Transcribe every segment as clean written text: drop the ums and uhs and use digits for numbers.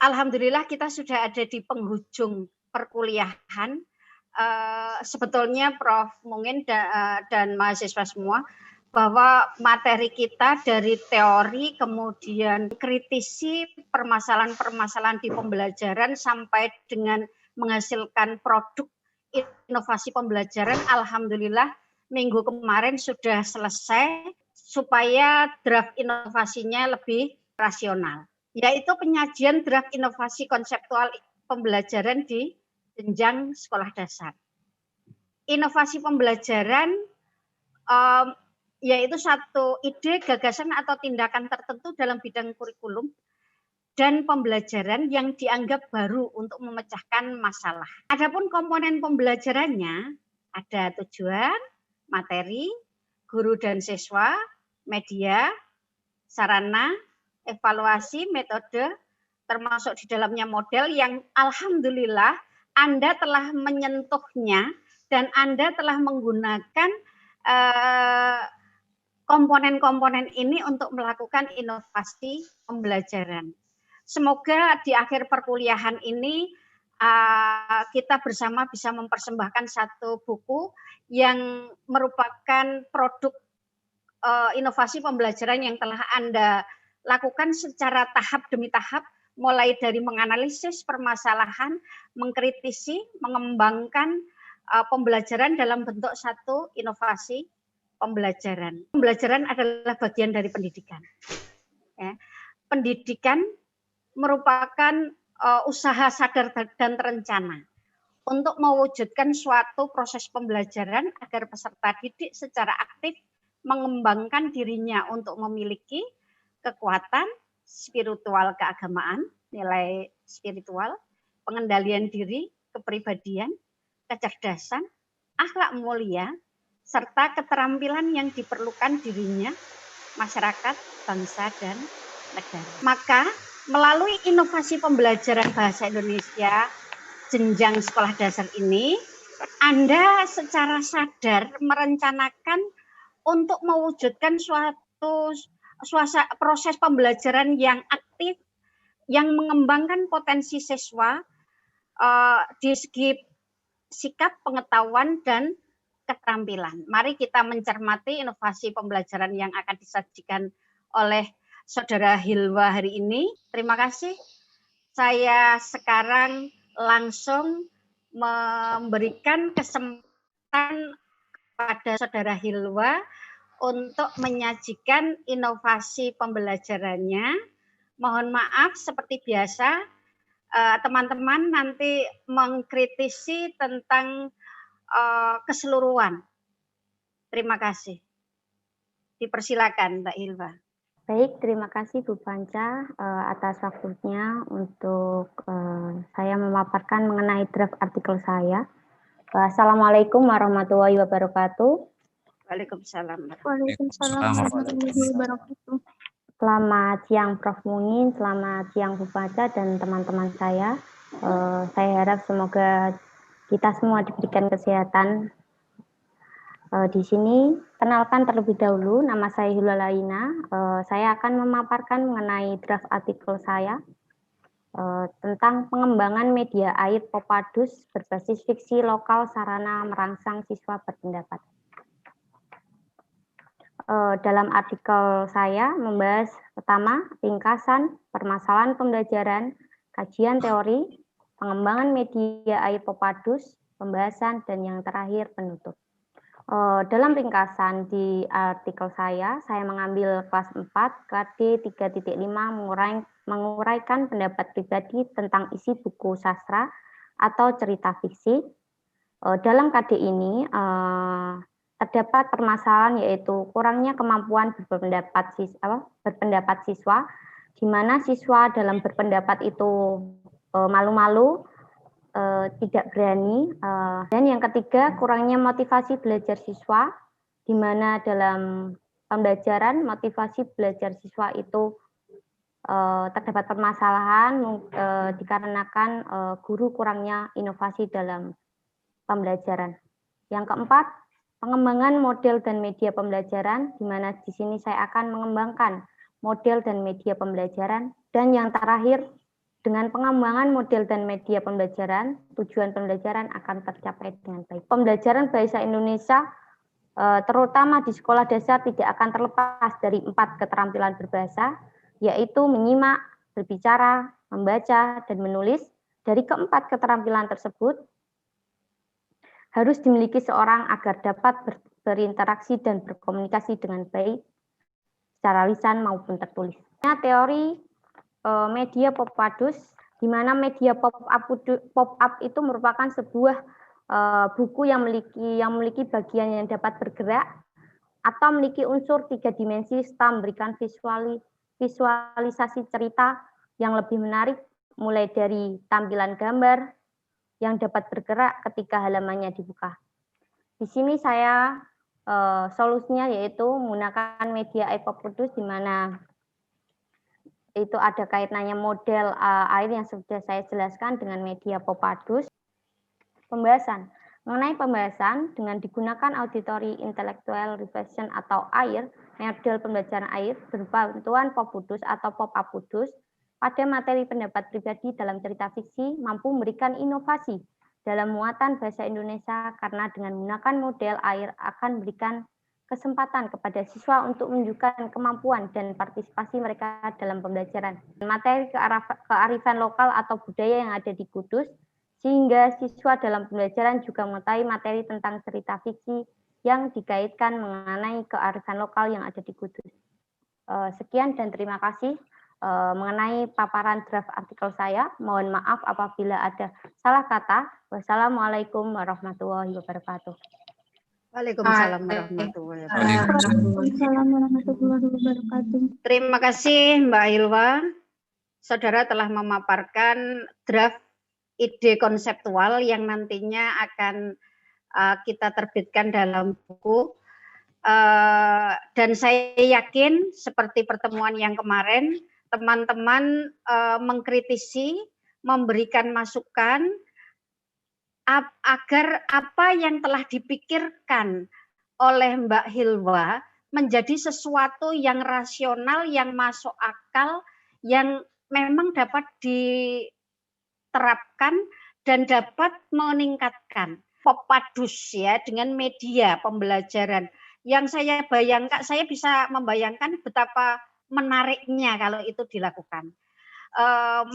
Alhamdulillah kita sudah ada di penghujung perkuliahan. Sebetulnya Prof. Mungin dan mahasiswa semua, bahwa materi kita dari teori kemudian kritisi permasalahan-permasalahan di pembelajaran sampai dengan menghasilkan produk inovasi pembelajaran, alhamdulillah minggu kemarin sudah selesai supaya draft inovasinya lebih rasional, yaitu penyajian draft inovasi konseptual pembelajaran di jenjang sekolah dasar. Inovasi pembelajaran yaitu satu ide, gagasan atau tindakan tertentu dalam bidang kurikulum dan pembelajaran yang dianggap baru untuk memecahkan masalah. Adapun komponen pembelajarannya ada tujuan, materi, guru dan siswa, media, sarana, evaluasi, metode, termasuk di dalamnya model yang alhamdulillah Anda telah menyentuhnya dan Anda telah menggunakan komponen-komponen ini untuk melakukan inovasi pembelajaran. Semoga di akhir perkuliahan ini kita bersama bisa mempersembahkan satu buku yang merupakan produk inovasi pembelajaran yang telah Anda lakukan secara tahap demi tahap, mulai dari menganalisis permasalahan, mengkritisi, mengembangkan pembelajaran dalam bentuk satu inovasi pembelajaran. Pembelajaran adalah bagian dari pendidikan. Ya. Pendidikan merupakan usaha sadar dan terencana untuk mewujudkan suatu proses pembelajaran agar peserta didik secara aktif mengembangkan dirinya untuk memiliki kekuatan spiritual keagamaan, nilai spiritual, pengendalian diri, kepribadian, kecerdasan, akhlak mulia, serta keterampilan yang diperlukan dirinya, masyarakat, bangsa, dan negara. Maka melalui inovasi pembelajaran bahasa Indonesia jenjang sekolah dasar ini, Anda secara sadar merencanakan untuk mewujudkan suatu proses pembelajaran yang aktif, yang mengembangkan potensi siswa di segi sikap, pengetahuan, dan keterampilan. Mari kita mencermati inovasi pembelajaran yang akan disajikan oleh Saudara Hilwa hari ini. Terima kasih. Saya sekarang langsung memberikan kesempatan pada Saudara Hilwa untuk menyajikan inovasi pembelajarannya. Mohon maaf, seperti biasa, teman-teman nanti mengkritisi tentang keseluruhan. Terima kasih. Dipersilakan, Mbak Hilwa. Baik, terima kasih Bu Panca atas waktunya untuk saya memaparkan mengenai draft artikel saya. Assalamualaikum warahmatullahi wabarakatuh. Waalaikumsalam. Waalaikumsalam warahmatullahi wabarakatuh. Selamat siang Prof. Mungin, selamat siang Bu Panca dan teman-teman saya. Saya harap semoga kita semua diberikan kesehatan. Di sini, kenalkan terlebih dahulu, nama saya Hilwa Laina. Saya akan memaparkan mengenai draft artikel saya tentang pengembangan media air Popadus berbasis fiksi lokal sarana merangsang siswa berpendapat. Dalam artikel saya membahas pertama, ringkasan, permasalahan pembelajaran, kajian teori, pengembangan media air Popadus, pembahasan, dan yang terakhir penutup. Dalam ringkasan di artikel saya mengambil kelas 4, KD 3.5 menguraikan pendapat pribadi tentang isi buku sastra atau cerita fiksi. Dalam KD ini terdapat permasalahan yaitu kurangnya kemampuan berpendapat siswa, di mana siswa dalam berpendapat itu malu-malu, tidak berani, dan yang ketiga kurangnya motivasi belajar siswa, di mana dalam pembelajaran motivasi belajar siswa itu terdapat permasalahan dikarenakan guru kurangnya inovasi dalam pembelajaran. Yang keempat, pengembangan model dan media pembelajaran, di mana di sini saya akan mengembangkan model dan media pembelajaran. Dan yang terakhir, Dengan pengembangan model dan media pembelajaran, tujuan pembelajaran akan tercapai dengan baik. Pembelajaran bahasa Indonesia, terutama di sekolah dasar, tidak akan terlepas dari 4 keterampilan berbahasa, yaitu menyimak, berbicara, membaca, dan menulis. Dari keempat keterampilan tersebut, harus dimiliki seorang agar dapat berinteraksi dan berkomunikasi dengan baik, secara lisan maupun tertulis. Teori media pop-padus, di mana media pop-up itu merupakan sebuah buku yang memiliki bagian yang dapat bergerak atau memiliki unsur 3 dimensi serta memberikan visualisasi cerita yang lebih menarik, mulai dari tampilan gambar yang dapat bergerak ketika halamannya dibuka. Di sini saya solusinya yaitu menggunakan media pop-padus, di mana itu ada kaitannya model air yang sudah saya jelaskan dengan media pop-padus. Pembahasan. Mengenai pembahasan, dengan digunakan auditory intellectual reflection atau AIR, model pembelajaran AIR berbantuan pop-padus atau pop-up-padus pada materi pendapat pribadi dalam cerita fiksi mampu memberikan inovasi dalam muatan bahasa Indonesia, karena dengan menggunakan model AIR akan memberikan kesempatan kepada siswa untuk menunjukkan kemampuan dan partisipasi mereka dalam pembelajaran. Materi kearifan lokal atau budaya yang ada di Kudus, sehingga siswa dalam pembelajaran juga mengetahui materi tentang cerita fiksi yang dikaitkan mengenai kearifan lokal yang ada di Kudus. Sekian dan terima kasih mengenai paparan draft artikel saya. Mohon maaf apabila ada salah kata. Wassalamualaikum warahmatullahi wabarakatuh. Waalaikumsalam warahmatullahi wabarakatuh. Waalaikumsalam warahmatullahi wabarakatuh. Terima kasih Mbak Hilwa. Saudara telah memaparkan draft ide konseptual yang nantinya akan kita terbitkan dalam buku. Dan saya yakin seperti pertemuan yang kemarin, teman-teman mengkritisi, memberikan masukan, agar apa yang telah dipikirkan oleh Mbak Hilwa menjadi sesuatu yang rasional, yang masuk akal, yang memang dapat diterapkan dan dapat meningkatkan pop-padus ya dengan media pembelajaran. Yang saya bayangkan, saya bisa membayangkan betapa menariknya kalau itu dilakukan.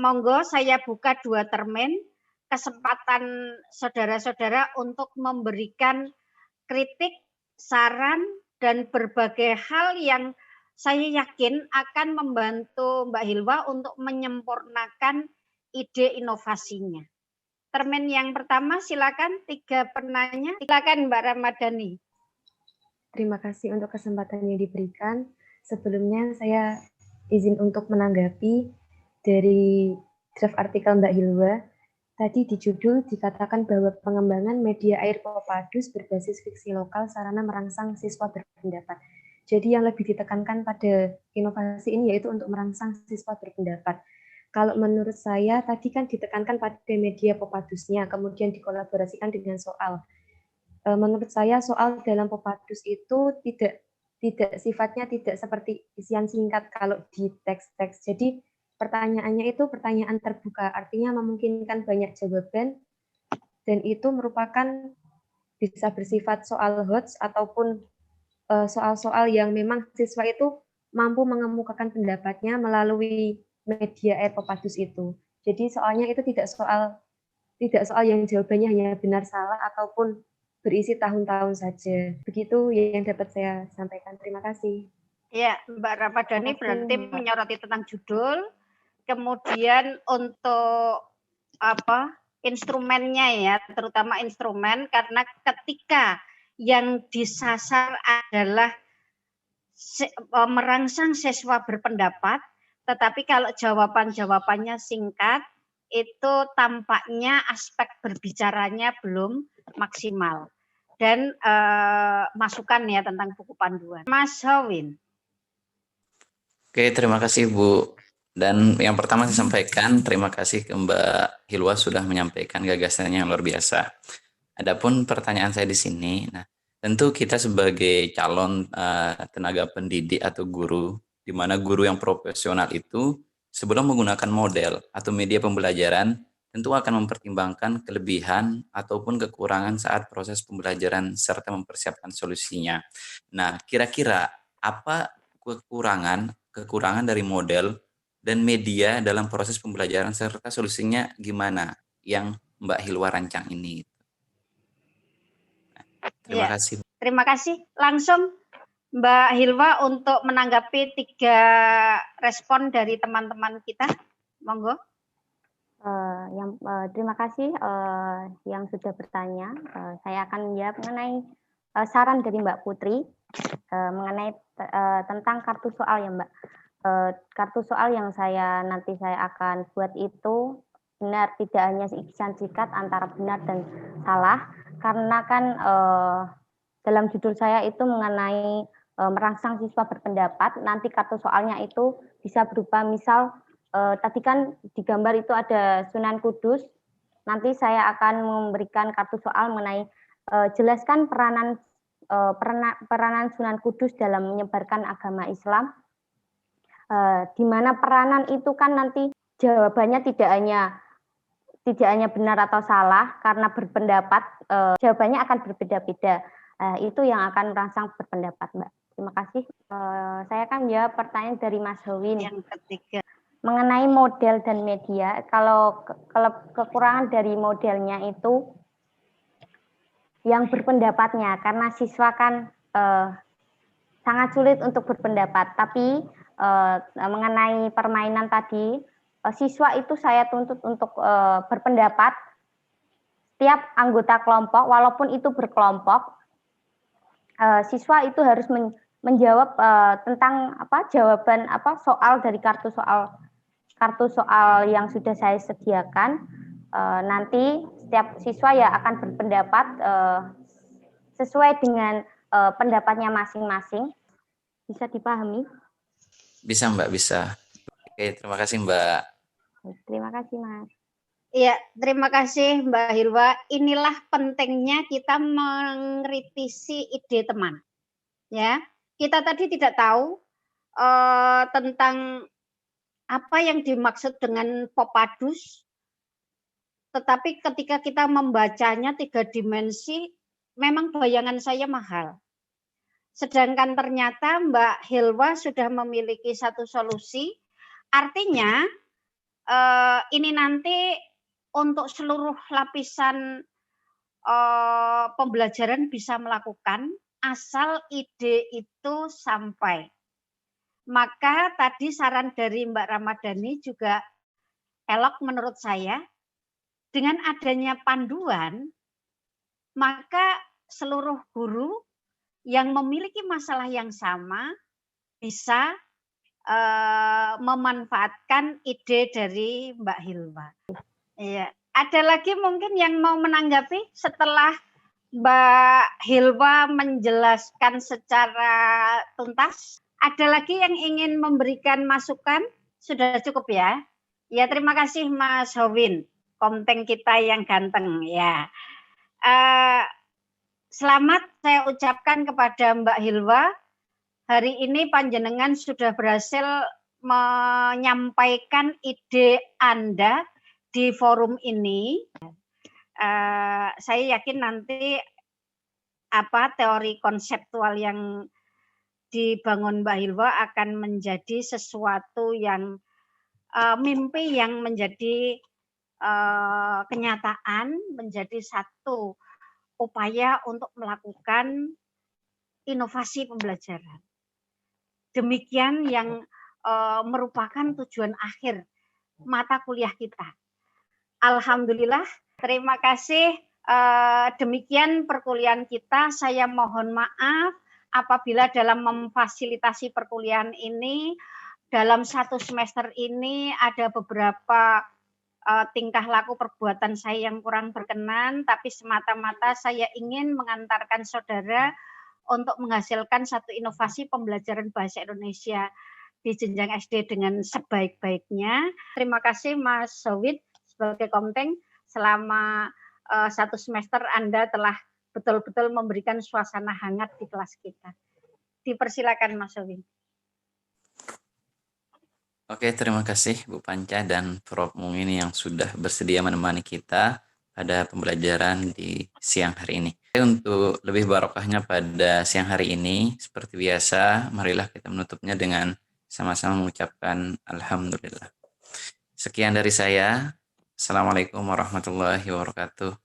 Monggo saya buka 2 termin. Kesempatan saudara-saudara untuk memberikan kritik, saran, dan berbagai hal yang saya yakin akan membantu Mbak Hilwa untuk menyempurnakan ide inovasinya. Termin yang pertama, silakan 3 penanya. Silakan Mbak Ramadhani. Terima kasih untuk kesempatan yang diberikan. Sebelumnya saya izin untuk menanggapi dari draft artikel Mbak Hilwa. Tadi di judul dikatakan bahwa pengembangan media AIR pop-padus berbasis fiksi lokal sarana merangsang siswa berpendapat. Jadi yang lebih ditekankan pada inovasi ini yaitu untuk merangsang siswa berpendapat. Kalau menurut saya tadi kan ditekankan pada media pop-padusnya, kemudian dikolaborasikan dengan soal. Menurut saya soal dalam pop-padus itu tidak sifatnya tidak seperti isian singkat kalau di teks-teks. Jadi pertanyaannya itu pertanyaan terbuka, artinya memungkinkan banyak jawaban, dan itu merupakan bisa bersifat soal HOTS ataupun soal-soal yang memang siswa itu mampu mengemukakan pendapatnya melalui media pop-padus itu. Jadi soalnya itu tidak soal yang jawabannya hanya benar salah ataupun berisi tahun-tahun saja. Begitu yang dapat saya sampaikan. Terima kasih. Ya, Mbak Ramadhani berarti menyoroti tentang judul. Kemudian untuk instrumennya ya, terutama instrumen, karena ketika yang disasar adalah merangsang siswa berpendapat, tetapi kalau jawabannya singkat, itu tampaknya aspek berbicaranya belum maksimal. Dan masukan ya tentang buku panduan. Mas Hawin. Oke, terima kasih Bu. Dan yang pertama saya sampaikan terima kasih ke Mbak Hilwa sudah menyampaikan gagasannya yang luar biasa. Adapun pertanyaan saya di sini, nah tentu kita sebagai calon tenaga pendidik atau guru, di mana guru yang profesional itu Sebelum menggunakan model atau media pembelajaran, tentu akan mempertimbangkan kelebihan ataupun kekurangan saat proses pembelajaran serta mempersiapkan solusinya. Nah, kira-kira apa kekurangan dari model dan media dalam proses pembelajaran serta solusinya gimana yang Mbak Hilwa rancang ini? Terima kasih. Terima kasih. Langsung Mbak Hilwa untuk menanggapi 3 respon dari teman-teman kita. Monggo. Terima kasih yang sudah bertanya. Saya akan menjawab mengenai saran dari Mbak Putri mengenai tentang kartu soal ya Mbak. Kartu soal yang nanti saya akan buat itu benar, tidak hanya isian singkat antara benar dan salah, karena kan dalam judul saya itu mengenai merangsang siswa berpendapat. Nanti kartu soalnya itu bisa berupa misal tadi kan di gambar itu ada Sunan Kudus. Nanti saya akan memberikan kartu soal mengenai jelaskan peranan Sunan Kudus dalam menyebarkan agama Islam. Di mana peranan itu kan nanti jawabannya tidak hanya benar atau salah, karena berpendapat jawabannya akan berbeda-beda. Itu yang akan merangsang berpendapat, Mbak. Terima kasih. Saya akan menjawab pertanyaan dari Mas Howin. Yang ketiga. Mengenai model dan media, kalau kekurangan dari modelnya itu yang berpendapatnya, karena siswa kan sangat sulit untuk berpendapat. Tapi mengenai permainan tadi, siswa itu saya tuntut untuk berpendapat. Setiap anggota kelompok, walaupun itu berkelompok, siswa itu harus menjawab tentang jawaban soal dari kartu soal yang sudah saya sediakan. Nanti setiap siswa ya akan berpendapat sesuai dengan pendapatnya masing-masing. Bisa dipahami? Bisa Mbak, bisa. Oke, terima kasih Mbak. Terima kasih Mas. Iya, terima kasih Mbak Hilwa. Inilah pentingnya kita mengkritisi ide teman. Ya, kita tadi tidak tahu tentang apa yang dimaksud dengan Popadus, tetapi ketika kita membacanya 3 dimensi, memang bayangan saya mahal. Sedangkan ternyata Mbak Hilwa sudah memiliki satu solusi, artinya ini nanti untuk seluruh lapisan pembelajaran bisa melakukan, asal ide itu sampai. Maka tadi saran dari Mbak Ramadhani juga elok menurut saya. Dengan adanya panduan, maka seluruh guru yang memiliki masalah yang sama bisa memanfaatkan ide dari Mbak Hilwa. Iya. Ada lagi mungkin yang mau menanggapi setelah Mbak Hilwa menjelaskan secara tuntas? Ada lagi yang ingin memberikan masukan? Sudah cukup ya? Ya, terima kasih Mas Howin, komteng kita yang ganteng ya. Selamat saya ucapkan kepada Mbak Hilwa. Hari ini panjenengan sudah berhasil menyampaikan ide Anda di forum ini. Saya yakin nanti teori konseptual yang dibangun Mbak Hilwa akan menjadi sesuatu yang mimpi yang menjadi kenyataan, menjadi satu upaya untuk melakukan inovasi pembelajaran. Demikian yang merupakan tujuan akhir mata kuliah kita. Alhamdulillah, terima kasih. Demikian perkuliahan kita. Saya mohon maaf apabila dalam memfasilitasi perkuliahan ini, dalam 1 semester ini ada beberapa tingkah laku perbuatan saya yang kurang berkenan, tapi semata-mata saya ingin mengantarkan saudara untuk menghasilkan satu inovasi pembelajaran bahasa Indonesia di jenjang SD dengan sebaik-baiknya. Terima kasih Mas Sowit sebagai komteng, selama 1 semester Anda telah betul-betul memberikan suasana hangat di kelas kita. Dipersilakan Mas Sowit. Oke, terima kasih Bu Panca dan Prof. Mungin yang sudah bersedia menemani kita pada pembelajaran di siang hari ini. Untuk lebih barokahnya pada siang hari ini, seperti biasa, marilah kita menutupnya dengan sama-sama mengucapkan Alhamdulillah. Sekian dari saya. Assalamualaikum warahmatullahi wabarakatuh.